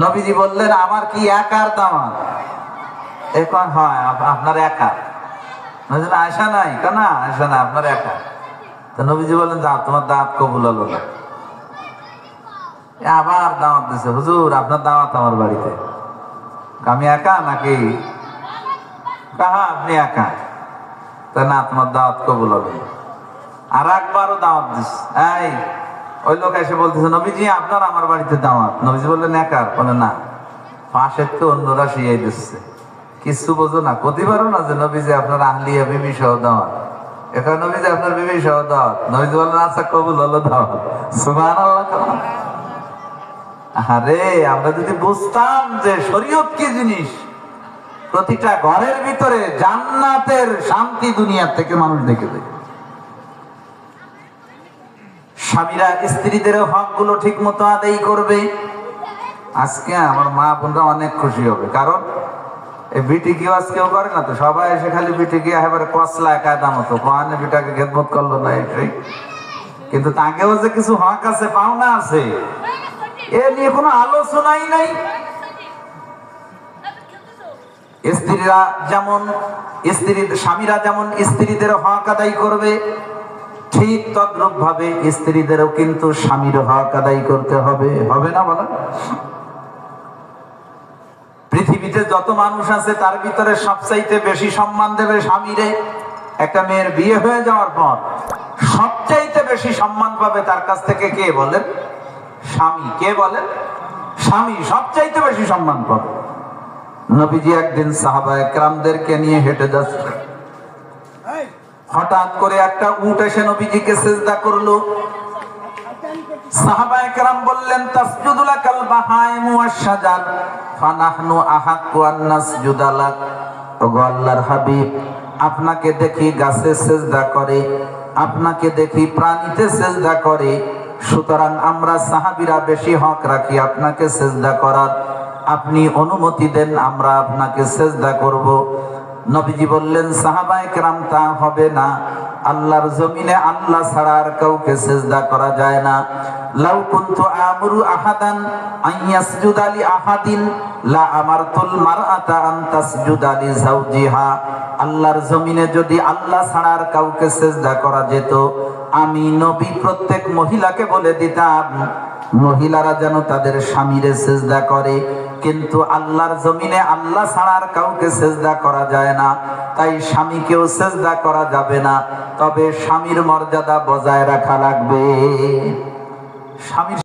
নবীজি বললেন, আমার কি একার দাওয়াত? এখন হয় আপনার একা? আয়সা নাই কেন? আয়সা না, আপনার একা। তো নবীজি বললেন, যাও, তোমার দাওয়াত কবুল হলো না। আবার দাওয়াত দিছে, হুজুর আপনার দাওয়াত আমার বাড়িতে। আমি একা নাকি? কাহা আপনি একা? তা না, তোমার দাওয়াত কবুল হবে। আর একবারও দাওয়াত দিস। এই ওই লোক এসে বলতেছে, নবীজি আপনার আমার বাড়িতে দাওয়াত। নবীজি বললেন, একার? বলে না, পাশের তো অন্যরা শিয়াই দিচ্ছে। কিছু বোঝো না, ক্ষতি পারো না যে নবীজি আপনার আহলিয়া বিবি সহ দাওয়াত। এখন নবীজি আপনার বিবি সহ দাওয়াত। নবীজি বললেন, আচ্ছা কবুল হলো দাওয়াত। সুবহানাল্লাহ। আরে আমরা যদি বুঝতাম যে শরীয়ত কি জিনিস, প্রতিটা ঘরের ভিতরে জান্নাতের শান্তি দুনিয়ার থেকে মানুষ দেখে দেয়। স্বামীরা স্ত্রীদের হক গুলো ঠিক মতো আদায় করবে। আজকে আমার মা বোনরা অনেক খুশি হবে, কারণ এই বিটি কেউ আজকেও করে না তো। সবাই এসে খালি বিটি গিয়ে একেবারে কসলা কায়দা মতো কোয়ানে বিটাকে খেদমত করলো না, এটাই। কিন্তু তাকেও যে কিছু হক আছে, পাওনা আছে, এ নিয়ে কোনো আলোচনাই নাই। স্বামীরা যেমন স্ত্রীদের হক আদায় করবে, ঠিক তদ্রূপ ভাবে স্ত্রীদেরও কিন্তু স্বামীর হক আদায় করতে হবে। হবে না বলেন? পৃথিবীতে যত মানুষ আছে তার ভিতরে সবচাইতে বেশি সম্মান দেবে স্বামীরে। একটা মেয়ের বিয়ে হয়ে যাওয়ার পর সবচাইতে বেশি সম্মান পাবে তার কাছ থেকে কে বলেন? স্বামী। কে বলেন? স্বামী সবচাইতে বেশি সম্মান পাবে। নবীজি একদিন সাহাবায়ে কেরামদেরকে নিয়ে হেঁটে যাচ্ছে, হঠাৎ করে একটা উট এসে নবীজিকে সিজদা করলো। সাহাবায়ে কেরাম বললেন, তাসজুদু লাকাল বাহাইমু ওয়াশ শাজার ফানাহনু আহাক্কু আন নাসজুদা লাক। ওগো আল্লাহর হাবিব, আপনাকে দেখি গাছে সিজদা করে, আপনাকে দেখি প্রাণীতে সিজদা করে, সুতরাং আমরা সাহাবীরা বেশি হক রাখি আপনাকে সিজদা করার। আপনি অনুমতি দেন, আমরা আপনাকে সিজদা করব। নবীজি বললেন, সাহাবায়ে কেরাম, তা হবে না। আল্লাহর জমিনে আল্লাহ ছাড়া আর কাউকে সিজদা করা যায় না। লাউ কুনতু আমুরু আহাদান আন ইয়াসজুদা লি আহাদিন লা আমারতুল মারআতা আন তাসজুদা লি যাওজিহা। আল্লাহর জমিনে যদি আল্লাহ ছাড়া আর কাউকে সিজদা করা যেত, আমি নবী প্রত্যেক মহিলাকে বলে দিতাম মহিলারা যেন তাদের স্বামীরে সিজদা করে। কিন্তু আল্লাহর জমিনে আল্লাহ ছাড়া আর কাউকে সিজদা করা যায় না, তাই স্বামীকেও সিজদা করা যাবে না। তবে স্বামীর মর্যাদা বজায় রাখা লাগবে। স্বামীর